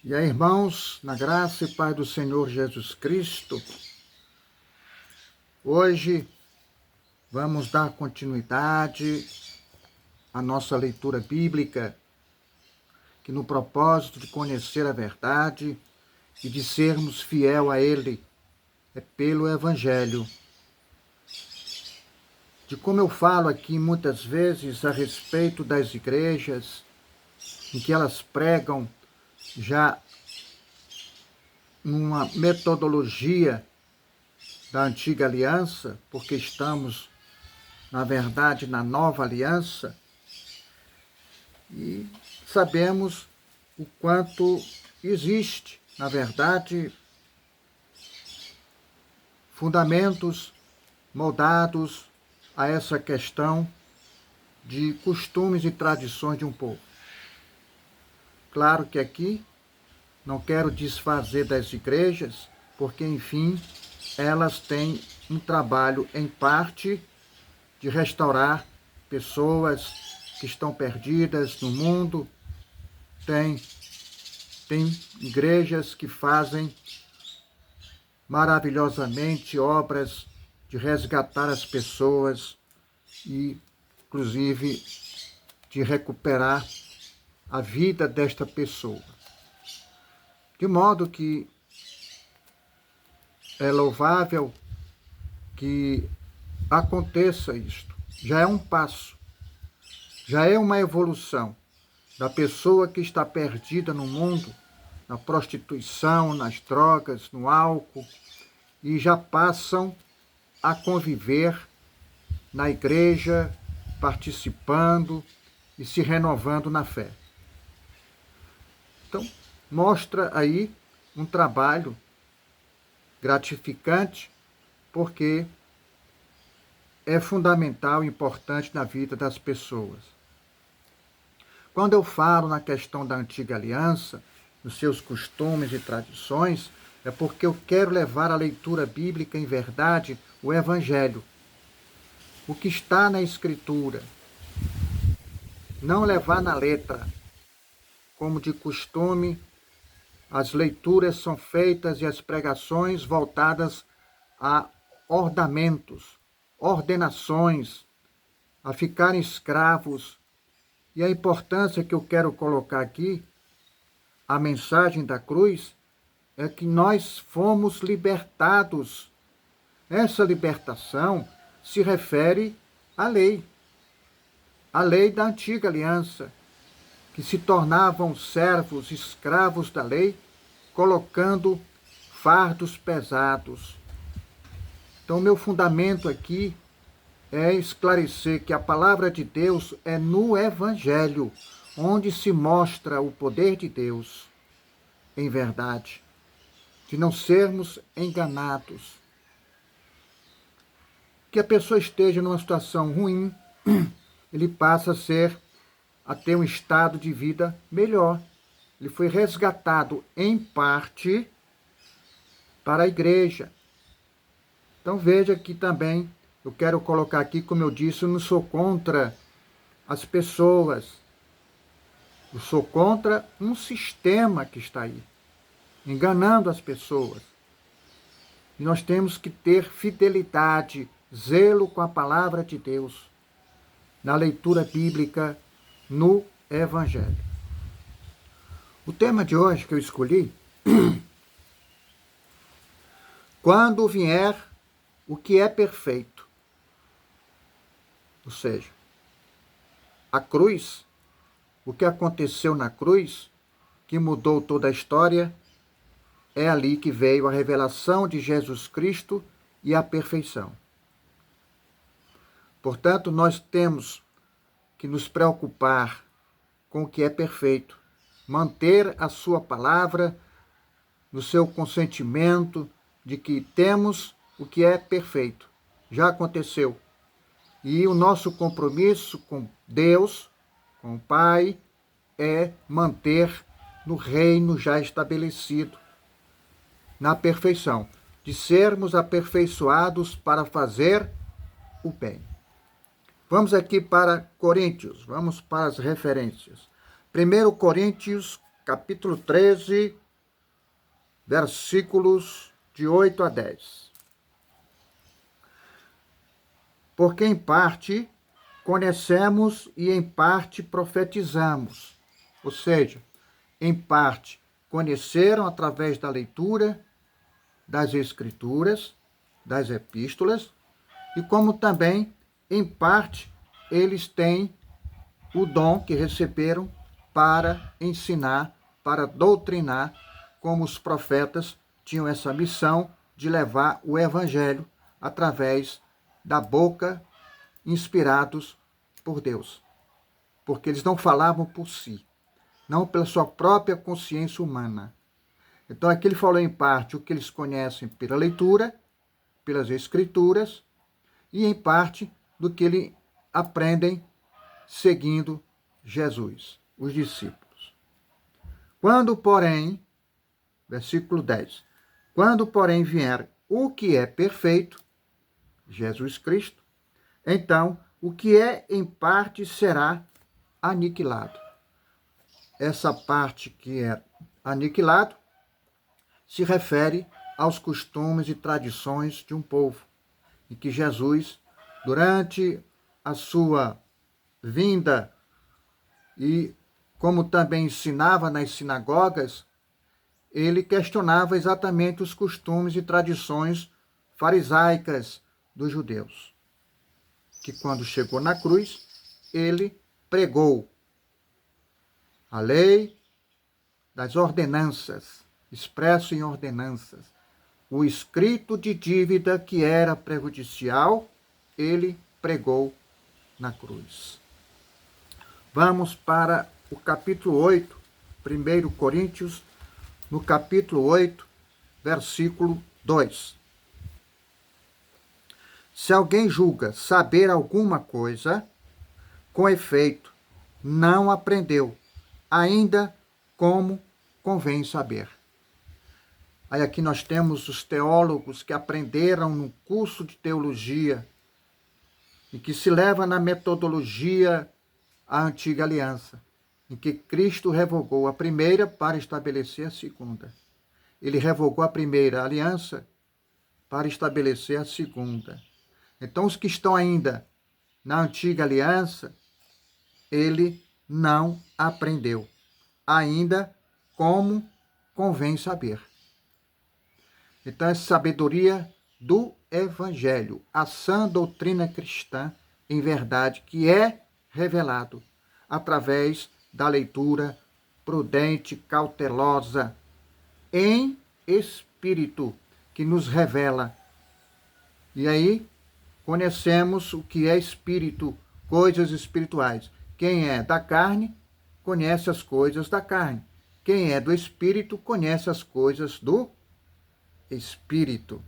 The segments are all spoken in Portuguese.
E aí, irmãos, na graça e paz do Senhor Jesus Cristo, hoje vamos dar continuidade à nossa leitura bíblica, que no propósito de conhecer a verdade e de sermos fiel a Ele, é pelo Evangelho. De como eu falo aqui muitas vezes a respeito das igrejas, em que elas pregam já numa metodologia da antiga aliança, porque estamos, na verdade, na nova aliança, e sabemos o quanto existe, na verdade, fundamentos moldados a essa questão de costumes e tradições de um povo. Claro que aqui não quero desfazer das igrejas, porque, enfim, elas têm um trabalho, em parte, de restaurar pessoas que estão perdidas no mundo. Tem igrejas que fazem maravilhosamente obras de resgatar as pessoas e, inclusive, de recuperar a vida desta pessoa. De modo que é louvável que aconteça isto. Já é um passo, já é uma evolução da pessoa que está perdida no mundo, na prostituição, nas drogas, no álcool, e já passam a conviver na igreja, participando e se renovando na fé. Então, mostra aí um trabalho gratificante, porque é fundamental e importante na vida das pessoas. Quando eu falo na questão da antiga aliança, nos seus costumes e tradições, é porque eu quero levar a leitura bíblica em verdade, o Evangelho, o que está na Escritura. Não levar na letra, como de costume, as leituras são feitas e as pregações voltadas a ornamentos, ordenações, a ficarem escravos. E a importância que eu quero colocar aqui, a mensagem da cruz, é que nós fomos libertados. Essa libertação se refere à lei da antiga aliança, que se tornavam servos, escravos da lei, colocando fardos pesados. Então, meu fundamento aqui é esclarecer que a palavra de Deus é no Evangelho, onde se mostra o poder de Deus, em verdade, de não sermos enganados. Que a pessoa esteja numa situação ruim, ele passa a ter um estado de vida melhor. Ele foi resgatado, em parte, para a igreja. Então veja que também, eu quero colocar aqui, como eu disse, eu não sou contra as pessoas. Eu sou contra um sistema que está aí, enganando as pessoas. E nós temos que ter fidelidade, zelo com a palavra de Deus, na leitura bíblica, no Evangelho. O tema de hoje que eu escolhi, quando vier o que é perfeito. Ou seja, a cruz, o que aconteceu na cruz, que mudou toda a história, é ali que veio a revelação de Jesus Cristo e a perfeição. Portanto, nós temos que nos preocupar com o que é perfeito, manter a sua palavra no seu consentimento de que temos o que é perfeito. Já aconteceu. E o nosso compromisso com Deus, com o Pai, é manter no reino já estabelecido, na perfeição, de sermos aperfeiçoados para fazer o bem. Vamos aqui para Coríntios, vamos para as referências. 1 Coríntios, capítulo 13, versículos de 8 a 10. Porque em parte conhecemos e em parte profetizamos. Ou seja, em parte conheceram através da leitura das Escrituras, das epístolas, e como também, em parte, eles têm o dom que receberam para ensinar, para doutrinar, como os profetas tinham essa missão de levar o evangelho através da boca, inspirados por Deus. Porque eles não falavam por si, não pela sua própria consciência humana. Então aqui ele falou em parte o que eles conhecem pela leitura, pelas escrituras, e em parte do que eles aprendem seguindo Jesus, os discípulos. Quando, porém, versículo 10, quando, porém, vier o que é perfeito, Jesus Cristo, então o que é em parte será aniquilado. Essa parte que é aniquilado se refere aos costumes e tradições de um povo, em que Jesus, durante a sua vinda e como também ensinava nas sinagogas, ele questionava exatamente os costumes e tradições farisaicas dos judeus. Que quando chegou na cruz, ele pregou a lei das ordenanças, expresso em ordenanças. O escrito de dívida que era prejudicial, ele pregou na cruz. Vamos para o capítulo 8, 1 Coríntios, no capítulo 8, versículo 2. Se alguém julga saber alguma coisa, com efeito, não aprendeu, ainda como convém saber. Aí aqui nós temos os teólogos que aprenderam no curso de teologia e que se leva na metodologia a antiga aliança, em que Cristo revogou a primeira para estabelecer a segunda. Ele revogou a primeira aliança para estabelecer a segunda. Então, os que estão ainda na antiga aliança, ele não aprendeu, ainda como convém saber. Então, essa sabedoria do Evangelho, a sã doutrina cristã, em verdade, que é revelado através da leitura prudente, cautelosa, em espírito, que nos revela. E aí, conhecemos o que é espírito, coisas espirituais. Quem é da carne, conhece as coisas da carne. Quem é do espírito, conhece as coisas do espírito.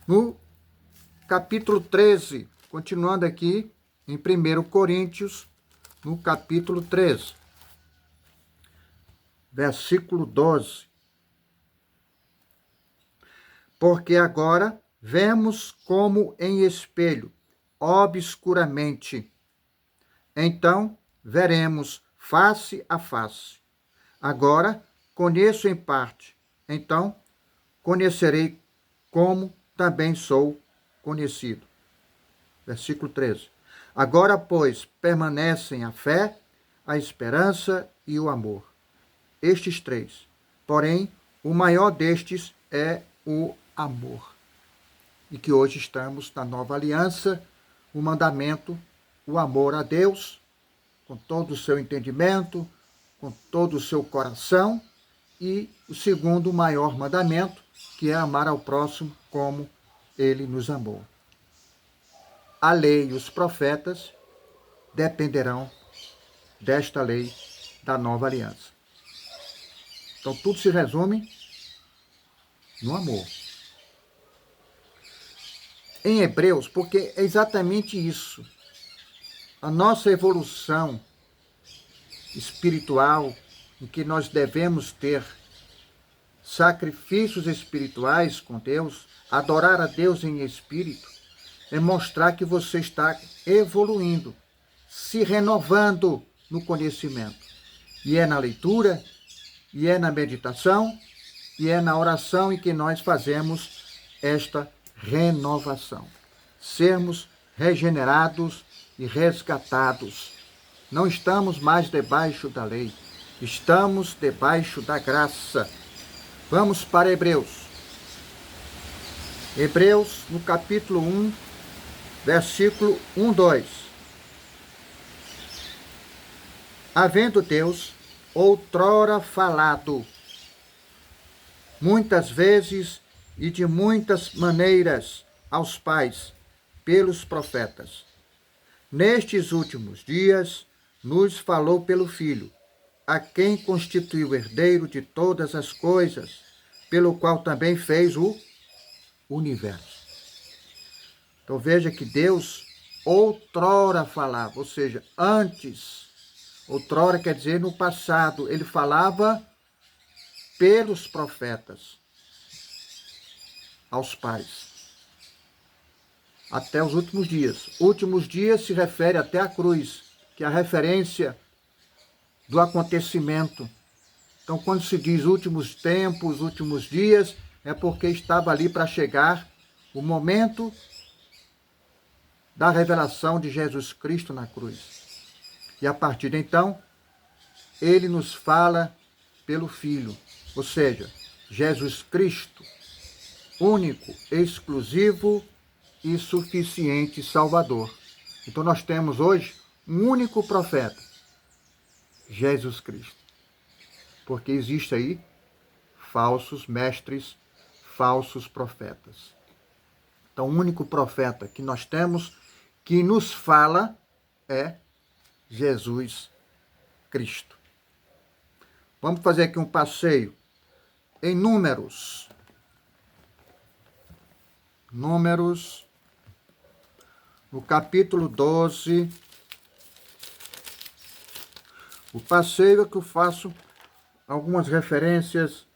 No capítulo 13, continuando aqui, em 1 Coríntios, no capítulo 13, versículo 12. Porque agora vemos como em espelho, obscuramente. Então veremos face a face. Agora conheço em parte, então conhecerei como também sou conhecido. Versículo 13. Agora, pois, permanecem a fé, a esperança e o amor. Estes três. Porém, o maior destes é o amor. E que hoje estamos na nova aliança, o mandamento, o amor a Deus, com todo o seu entendimento, com todo o seu coração, e o segundo maior mandamento, que é amar ao próximo como ele nos amou. A lei e os profetas dependerão desta lei da nova aliança. Então, tudo se resume no amor. Em Hebreus, porque é exatamente isso. A nossa evolução espiritual, em que nós devemos ter sacrifícios espirituais com Deus, adorar a Deus em espírito, é mostrar que você está evoluindo, se renovando no conhecimento. E é na leitura, e é na meditação, e é na oração em que nós fazemos esta renovação. Sermos regenerados e resgatados. Não estamos mais debaixo da lei, estamos debaixo da graça. Vamos para Hebreus. Hebreus, no capítulo 1, versículo 1, 2. Havendo Deus outrora falado, muitas vezes e de muitas maneiras, aos pais, pelos profetas. Nestes últimos dias, nos falou pelo Filho, a quem constituiu herdeiro de todas as coisas, pelo qual também fez o universo. Então veja que Deus outrora falava, ou seja, antes, outrora quer dizer no passado, ele falava pelos profetas aos pais. Até os últimos dias. Últimos dias se refere até à cruz, que é a referência do acontecimento. Então, quando se diz últimos tempos, últimos dias, é porque estava ali para chegar o momento da revelação de Jesus Cristo na cruz. E a partir de então, ele nos fala pelo Filho, ou seja, Jesus Cristo, único, exclusivo e suficiente Salvador. Então nós temos hoje um único profeta, Jesus Cristo. Porque existe aí falsos mestres, falsos profetas. Então o único profeta que nós temos que nos fala é Jesus Cristo. Vamos fazer aqui um passeio em Números. Números, no capítulo 12. O passeio é que eu faço algumas referências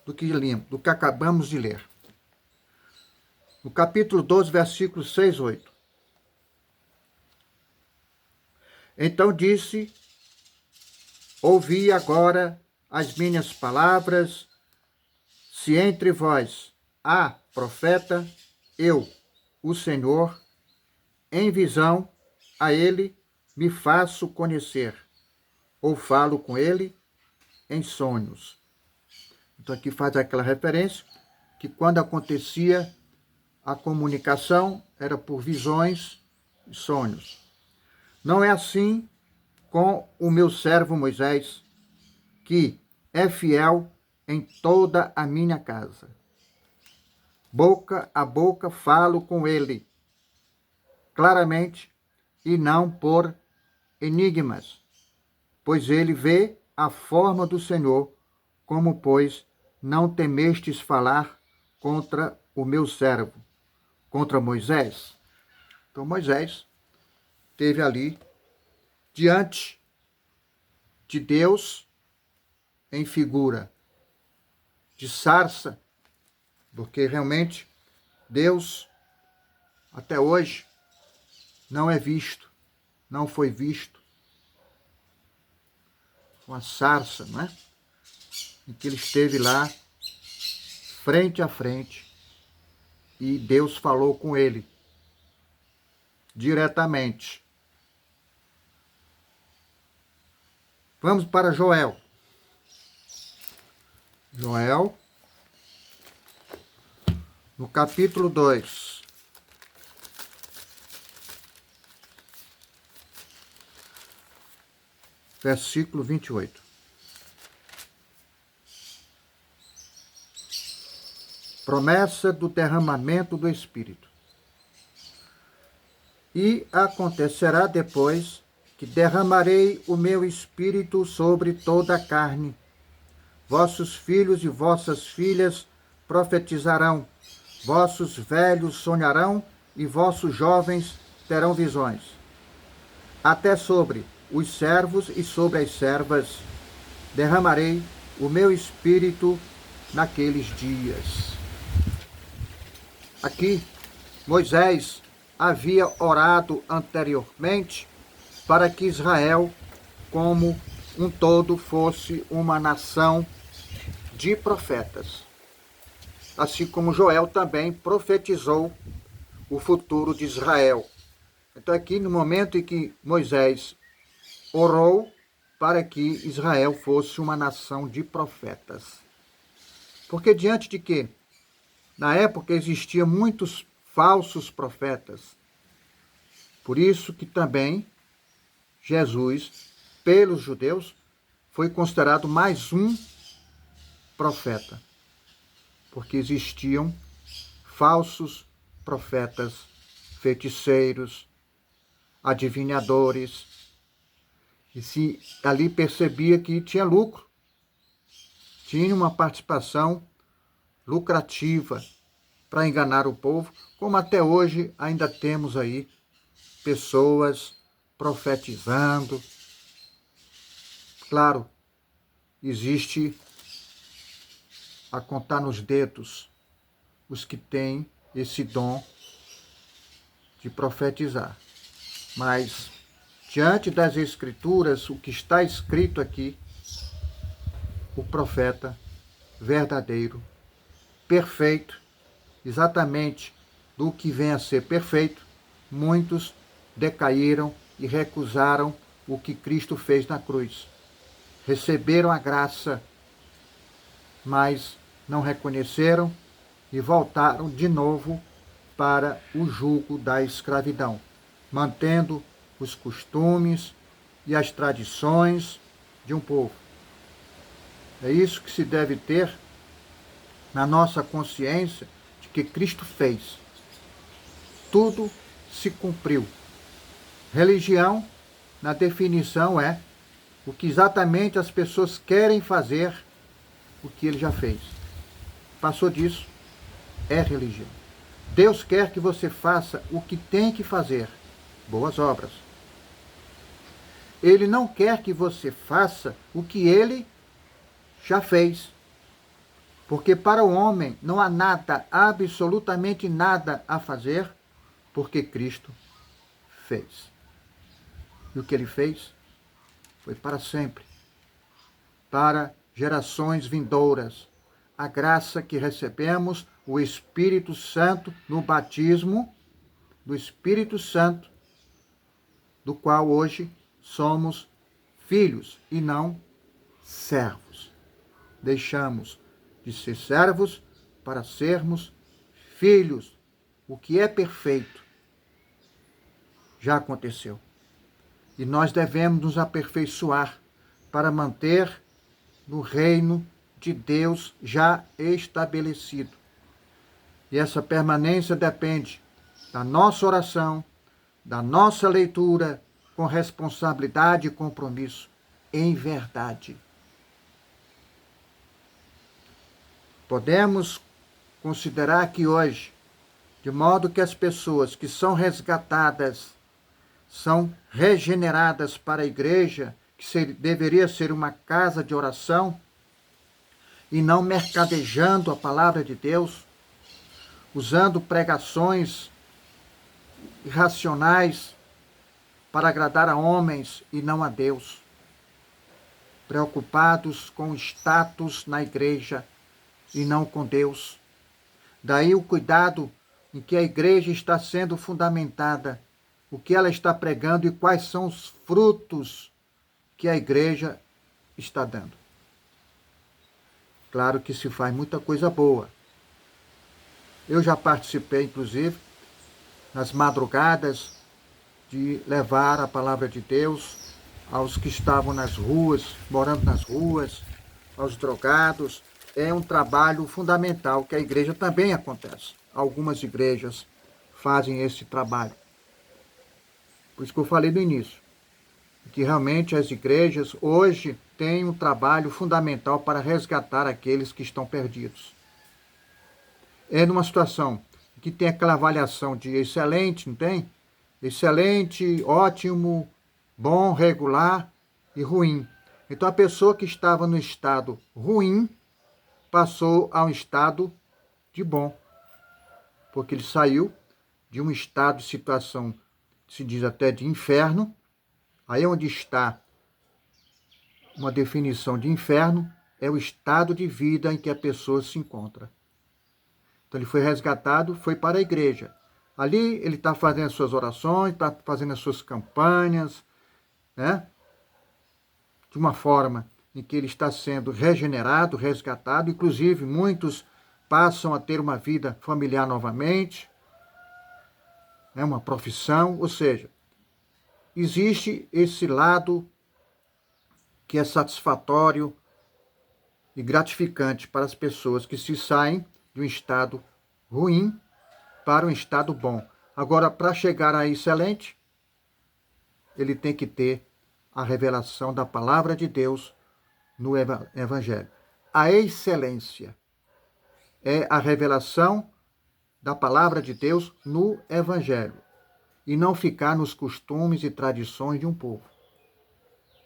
do que acabamos de ler. No capítulo 12, versículos 6, 8. Então disse: ouvi agora as minhas palavras, se entre vós há profeta, eu, o Senhor, em visão a ele me faço conhecer, ou falo com ele em sonhos. Então aqui faz aquela referência que quando acontecia a comunicação era por visões e sonhos. Não é assim com o meu servo Moisés, que é fiel em toda a minha casa. Boca a boca falo com ele, claramente, e não por enigmas, pois ele vê a forma do Senhor, como, pois, não temestes falar contra o meu servo, contra Moisés. Então Moisés esteve ali, diante de Deus, em figura de sarça, porque realmente Deus, até hoje, não é visto, não foi visto. Uma sarça, não é? Em que ele esteve lá, frente a frente, e Deus falou com ele, diretamente. Vamos para Joel. Joel, no capítulo 2. Versículo 28. Promessa do derramamento do Espírito. E acontecerá depois que derramarei o meu Espírito sobre toda a carne. Vossos filhos e vossas filhas profetizarão, vossos velhos sonharão e vossos jovens terão visões. Até sobre os servos e sobre as servas derramarei o meu Espírito naqueles dias. Aqui, Moisés havia orado anteriormente para que Israel, como um todo, fosse uma nação de profetas. Assim como Joel também profetizou o futuro de Israel. Então aqui no momento em que Moisés orou para que Israel fosse uma nação de profetas. Porque diante de que, na época, existiam muitos falsos profetas. Por isso que também Jesus, pelos judeus, foi considerado mais um profeta. Porque existiam falsos profetas, feiticeiros, adivinhadores, e se ali percebia que tinha lucro, tinha uma participação lucrativa para enganar o povo, como até hoje ainda temos aí pessoas profetizando. Claro, existe a contar nos dedos os que têm esse dom de profetizar. Mas, diante das Escrituras, o que está escrito aqui, o profeta verdadeiro, perfeito, exatamente do que vem a ser perfeito, muitos decaíram e recusaram o que Cristo fez na cruz. Receberam a graça, mas não reconheceram e voltaram de novo para o jugo da escravidão, mantendo os costumes e as tradições de um povo. É isso que se deve ter na nossa consciência de que Cristo fez. Tudo se cumpriu. Religião, na definição, é o que exatamente as pessoas querem fazer, o que ele já fez. Passou disso, é religião. Deus quer que você faça o que tem que fazer, boas obras. Ele não quer que você faça o que ele já fez. Porque para o homem não há nada, absolutamente nada a fazer, porque Cristo fez. E o que ele fez foi para sempre, para gerações vindouras. A graça que recebemos, o Espírito Santo no batismo do Espírito Santo, do qual hoje somos filhos e não servos. Deixamos de ser servos para sermos filhos. O que é perfeito já aconteceu. E nós devemos nos aperfeiçoar para manter no reino de Deus já estabelecido. E essa permanência depende da nossa oração, da nossa leitura com responsabilidade e compromisso, em verdade. Podemos considerar que hoje, de modo que as pessoas que são resgatadas, são regeneradas para a igreja, que deveria ser uma casa de oração, e não mercadejando a palavra de Deus, usando pregações irracionais para agradar a homens e não a Deus, preocupados com o status na igreja e não com Deus. Daí o cuidado em que a igreja está sendo fundamentada, o que ela está pregando e quais são os frutos que a igreja está dando. Claro que se faz muita coisa boa. Eu já participei, inclusive, nas madrugadas, de levar a palavra de Deus aos que estavam nas ruas, morando nas ruas, aos drogados. É um trabalho fundamental que a igreja também acontece. Algumas igrejas fazem esse trabalho. Por isso que eu falei no início, que realmente as igrejas hoje têm um trabalho fundamental para resgatar aqueles que estão perdidos. É numa situação que tem aquela avaliação de excelente, não tem? Excelente, ótimo, bom, regular e ruim. Então a pessoa que estava no estado ruim passou a um estado de bom, porque ele saiu de um estado de situação, se diz até de inferno, aí é onde está uma definição de inferno, é o estado de vida em que a pessoa se encontra. Então ele foi resgatado, foi para a igreja. Ali ele está fazendo as suas orações, está fazendo as suas campanhas, né? De uma forma em que ele está sendo regenerado, resgatado. Inclusive, muitos passam a ter uma vida familiar novamente, né? Uma profissão. Ou seja, existe esse lado que é satisfatório e gratificante para as pessoas que se saem de um estado ruim para um estado bom. Agora, para chegar a excelente, ele tem que ter a revelação da palavra de Deus no Evangelho. A excelência é a revelação da palavra de Deus no Evangelho e não ficar nos costumes e tradições de um povo,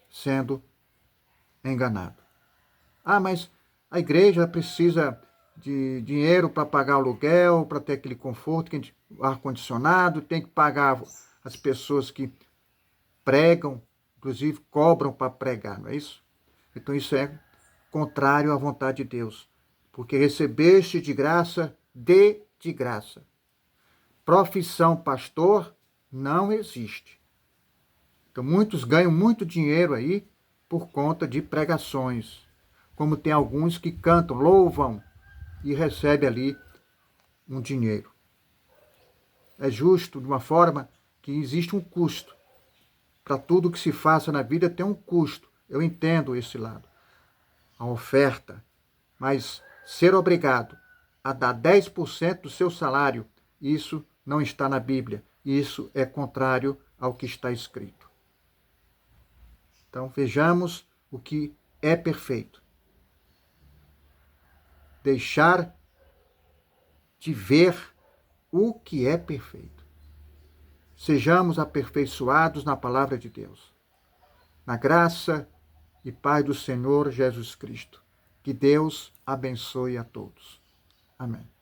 sendo enganado. Ah, mas a igreja precisa de dinheiro para pagar o aluguel, para ter aquele conforto, ar-condicionado, tem que pagar as pessoas que pregam, inclusive cobram para pregar, não é isso? Então isso é contrário à vontade de Deus. Porque recebeste de graça, dê de graça. Profissão pastor não existe. Então muitos ganham muito dinheiro aí por conta de pregações. Como tem alguns que cantam, louvam e recebem ali um dinheiro. É justo de uma forma que existe um custo. Para tudo que se faça na vida tem um custo. Eu entendo esse lado. A oferta. Mas ser obrigado a dar 10% do seu salário, isso não está na Bíblia. Isso é contrário ao que está escrito. Então vejamos o que é perfeito. Deixar de ver o que é perfeito. Sejamos aperfeiçoados na palavra de Deus, na graça e paz do Senhor Jesus Cristo. Que Deus abençoe a todos. Amém.